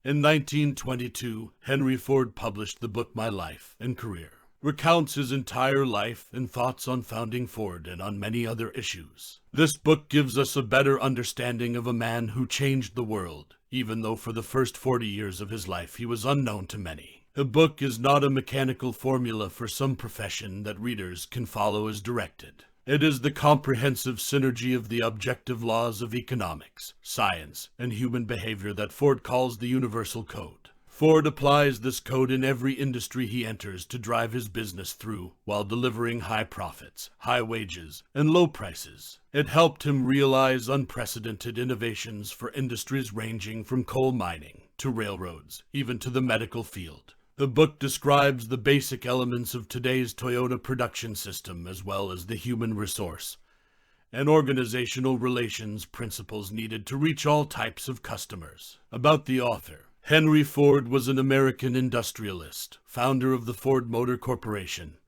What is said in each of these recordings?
In 1922, Henry Ford published the book My Life and Career. Recounts his entire life and thoughts on founding Ford and on many other issues. This book gives us a better understanding of a man who changed the world, even though for the first 40 years of his life he was unknown to many. The book is not a mechanical formula for some profession that readers can follow as directed. It is the comprehensive synergy of the objective laws of economics, science, and human behavior that Ford calls the universal code. Ford applies this code in every industry he enters to drive his business through while delivering high profits, high wages, and low prices. It helped him realize unprecedented innovations for industries ranging from coal mining to railroads, even to the medical field. The book describes the basic elements of today's Toyota production system as well as the human resource and organizational relations principles needed to reach all types of customers. About the author. Henry Ford was an American industrialist, founder of the Ford Motor Corporation,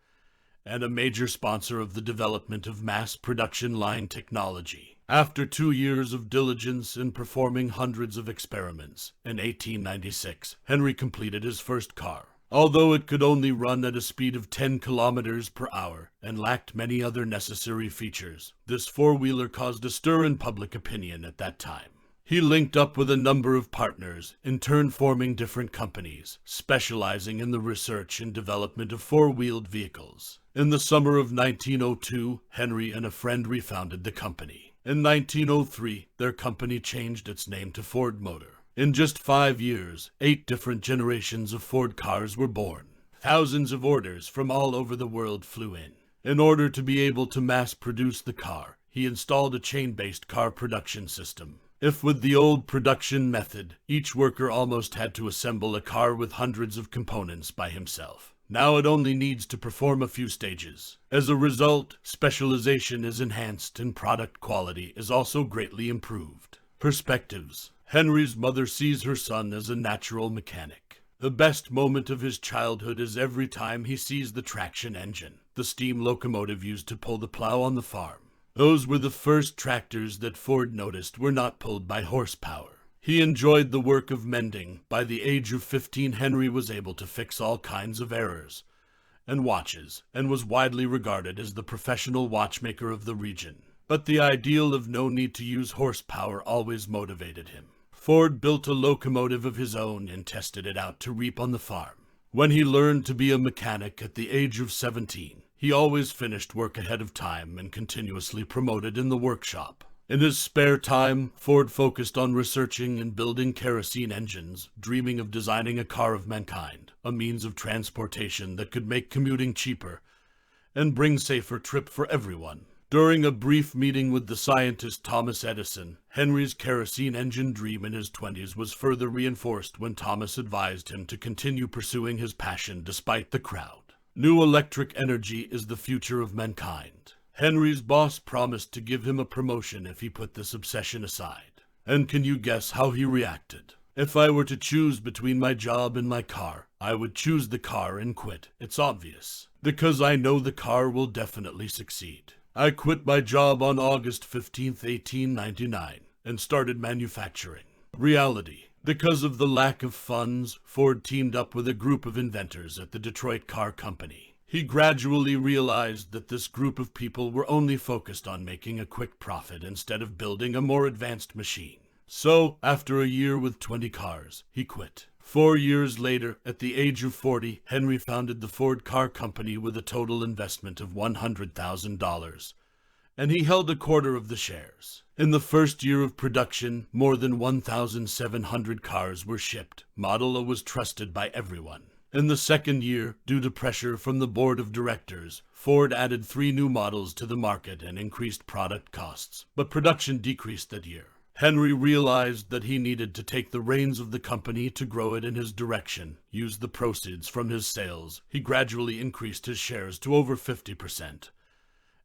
and a major sponsor of the development of mass production line technology. After 2 years of diligence in performing hundreds of experiments, in 1896, Henry completed his first car. Although it could only run at a speed of 10 kilometers per hour and lacked many other necessary features, this four-wheeler caused a stir in public opinion at that time. He linked up with a number of partners, in turn forming different companies, specializing in the research and development of four-wheeled vehicles. In the summer of 1902, Henry and a friend refounded the company. In 1903, their company changed its name to Ford Motor. In just 5 years, 8 different generations of Ford cars were born. Thousands of orders from all over the world flew in. In order to be able to mass-produce the car, he installed a chain-based car production system. If with the old production method, each worker almost had to assemble a car with hundreds of components by himself. Now it only needs to perform a few stages. As a result, specialization is enhanced and product quality is also greatly improved. Perspectives. Henry's mother sees her son as a natural mechanic. The best moment of his childhood is every time he sees the traction engine, the steam locomotive used to pull the plow on the farm. Those were the first tractors that Ford noticed were not pulled by horsepower. He enjoyed the work of mending. By the age of 15, Henry was able to fix all kinds of errors and watches, and was widely regarded as the professional watchmaker of the region. But the ideal of no need to use horsepower always motivated him. Ford built a locomotive of his own and tested it out to reap on the farm. When he learned to be a mechanic at the age of 17, he always finished work ahead of time and continuously promoted in the workshop. In his spare time, Ford focused on researching and building kerosene engines, dreaming of designing a car of mankind, a means of transportation that could make commuting cheaper and bring safer trip for everyone. During a brief meeting with the scientist Thomas Edison, Henry's kerosene engine dream in his 20s was further reinforced when Thomas advised him to continue pursuing his passion despite the crowd. New electric energy is the future of mankind. Henry's boss promised to give him a promotion if he put this obsession aside. And can you guess how he reacted? If I were to choose between my job and my car, I would choose the car and quit. It's obvious. Because I know the car will definitely succeed. I quit my job on August 15, 1899, and started manufacturing. Reality. Because of the lack of funds, Ford teamed up with a group of inventors at the Detroit Car Company. He gradually realized that this group of people were only focused on making a quick profit instead of building a more advanced machine. So, after a year with 20 cars, he quit. 4 years later, at the age of 40, Henry founded the Ford Car Company with a total investment of $100,000. And he held a quarter of the shares. In the first year of production, more than 1,700 cars were shipped. Model A was trusted by everyone. In the second year, due to pressure from the board of directors, Ford added 3 new models to the market and increased product costs. But production decreased that year. Henry realized that he needed to take the reins of the company to grow it in his direction, use the proceeds from his sales. He gradually increased his shares to over 50%.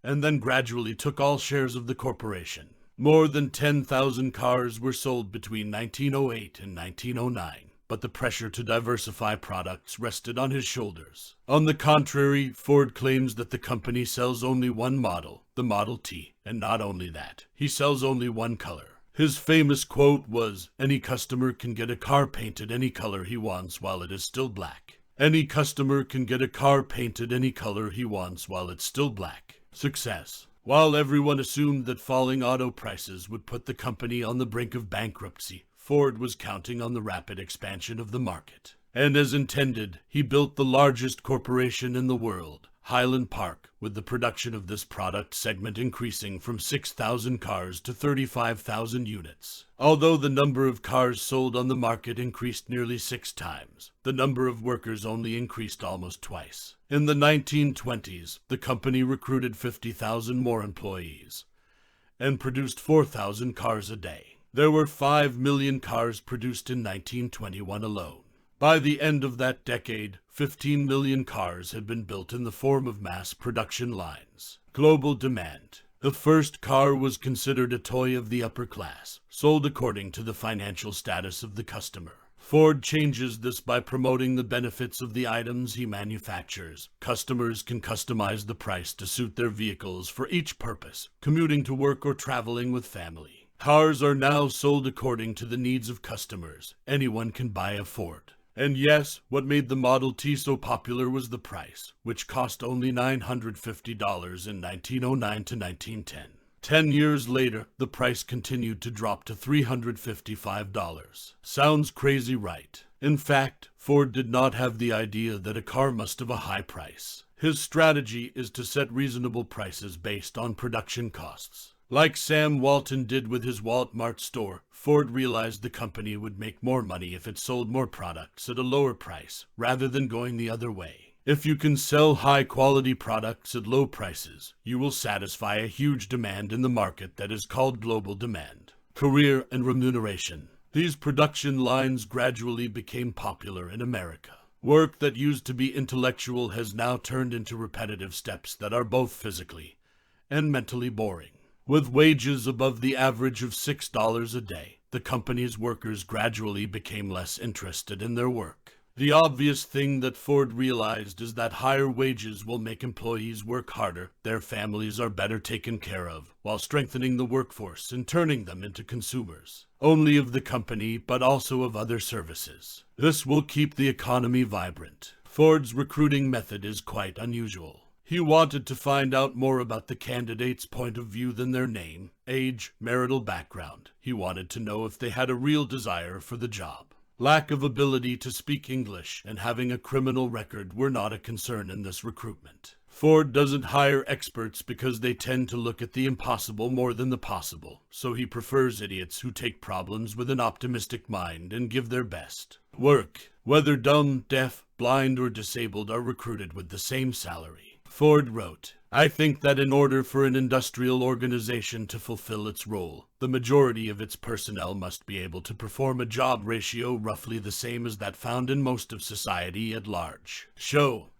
And then gradually took all shares of the corporation. More than 10,000 cars were sold between 1908 and 1909, but the pressure to diversify products rested on his shoulders. On the contrary, Ford claims that the company sells only one model, the Model T, and not only that, he sells only one color. His famous quote was, "Any customer can get a car painted any color he wants while it is still black." Any customer can get a car painted any color he wants while it's still black. Success. While everyone assumed that falling auto prices would put the company on the brink of bankruptcy, Ford was counting on the rapid expansion of the market. And as intended, he built the largest corporation in the world, Highland Park, with the production of this product segment increasing from 6,000 cars to 35,000 units. Although the number of cars sold on the market increased nearly 6 times, the number of workers only increased almost twice. In the 1920s, the company recruited 50,000 more employees and produced 4,000 cars a day. There were 5 million cars produced in 1921 alone. By the end of that decade, 15 million cars had been built in the form of mass production lines. Global demand. The first car was considered a toy of the upper class, sold according to the financial status of the customer. Ford changes this by promoting the benefits of the items he manufactures. Customers can customize the price to suit their vehicles for each purpose, commuting to work or traveling with family. Cars are now sold according to the needs of customers. Anyone can buy a Ford. And yes, what made the Model T so popular was the price, which cost only $950 in 1909 to 1910. 10 years later, the price continued to drop to $355. Sounds crazy, right? In fact, Ford did not have the idea that a car must have a high price. His strategy is to set reasonable prices based on production costs. Like Sam Walton did with his Walmart store, Ford realized the company would make more money if it sold more products at a lower price, rather than going the other way. If you can sell high-quality products at low prices, you will satisfy a huge demand in the market that is called global demand. Career and remuneration. These production lines gradually became popular in America. Work that used to be intellectual has now turned into repetitive steps that are both physically and mentally boring. With wages above the average of $6 a day, the company's workers gradually became less interested in their work. The obvious thing that Ford realized is that higher wages will make employees work harder, their families are better taken care of, while strengthening the workforce and turning them into consumers. Only of the company, but also of other services. This will keep the economy vibrant. Ford's recruiting method is quite unusual. He wanted to find out more about the candidate's point of view than their name, age, marital background. He wanted to know if they had a real desire for the job. Lack of ability to speak English and having a criminal record were not a concern in this recruitment. Ford doesn't hire experts because they tend to look at the impossible more than the possible, so he prefers idiots who take problems with an optimistic mind and give their best. Work. Whether dumb, deaf, blind, or disabled are recruited with the same salary. Ford wrote, "I think that in order for an industrial organization to fulfill its role, the majority of its personnel must be able to perform a job ratio roughly the same as that found in most of society at large."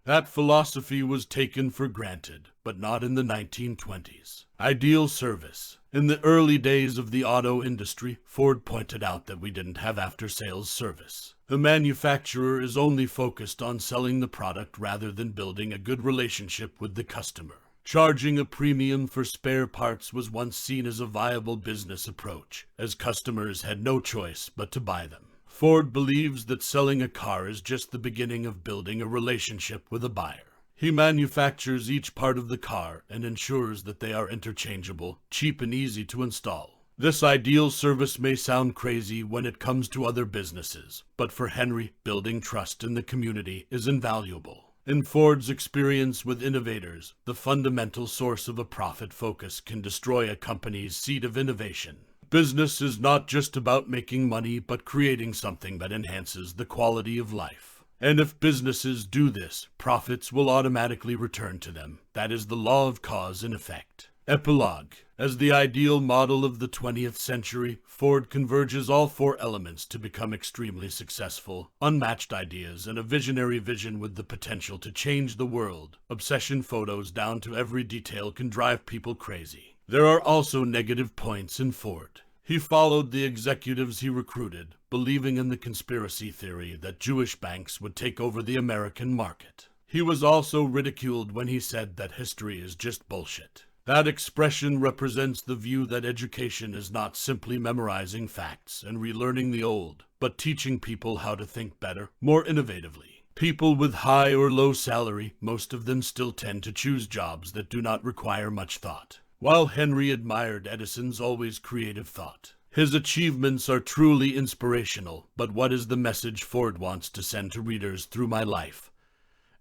That philosophy was taken for granted, but not in the 1920s. Ideal service. In the early days of the auto industry, Ford pointed out that we didn't have after-sales service. The manufacturer is only focused on selling the product rather than building a good relationship with the customer. Charging a premium for spare parts was once seen as a viable business approach, as customers had no choice but to buy them. Ford believes that selling a car is just the beginning of building a relationship with a buyer. He manufactures each part of the car and ensures that they are interchangeable, cheap, and easy to install. This ideal service may sound crazy when it comes to other businesses, but for Henry, building trust in the community is invaluable. In Ford's experience with innovators, the fundamental source of a profit focus can destroy a company's seed of innovation. Business is not just about making money, but creating something that enhances the quality of life. And if businesses do this, profits will automatically return to them. That is the law of cause and effect. Epilogue. As the ideal model of the 20th century, Ford converges all 4 elements to become extremely successful: unmatched ideas and a visionary vision with the potential to change the world. Obsession photos down to every detail can drive people crazy. There are also negative points in Ford. He followed the executives he recruited, believing in the conspiracy theory that Jewish banks would take over the American market. He was also ridiculed when he said that history is just bullshit. That expression represents the view that education is not simply memorizing facts and relearning the old, but teaching people how to think better, more innovatively. People with high or low salary, most of them still tend to choose jobs that do not require much thought. While Henry admired Edison's always creative thought, his achievements are truly inspirational. But what is the message Ford wants to send to readers through my life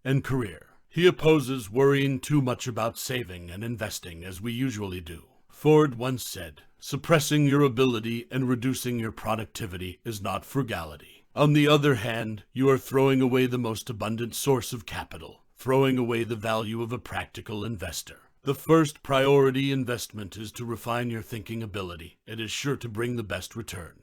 and career? He opposes worrying too much about saving and investing as we usually do. Ford once said, "Suppressing your ability and reducing your productivity is not frugality. On the other hand, you are throwing away the most abundant source of capital, throwing away the value of a practical investor." The first priority investment is to refine your thinking ability. It is sure to bring the best return.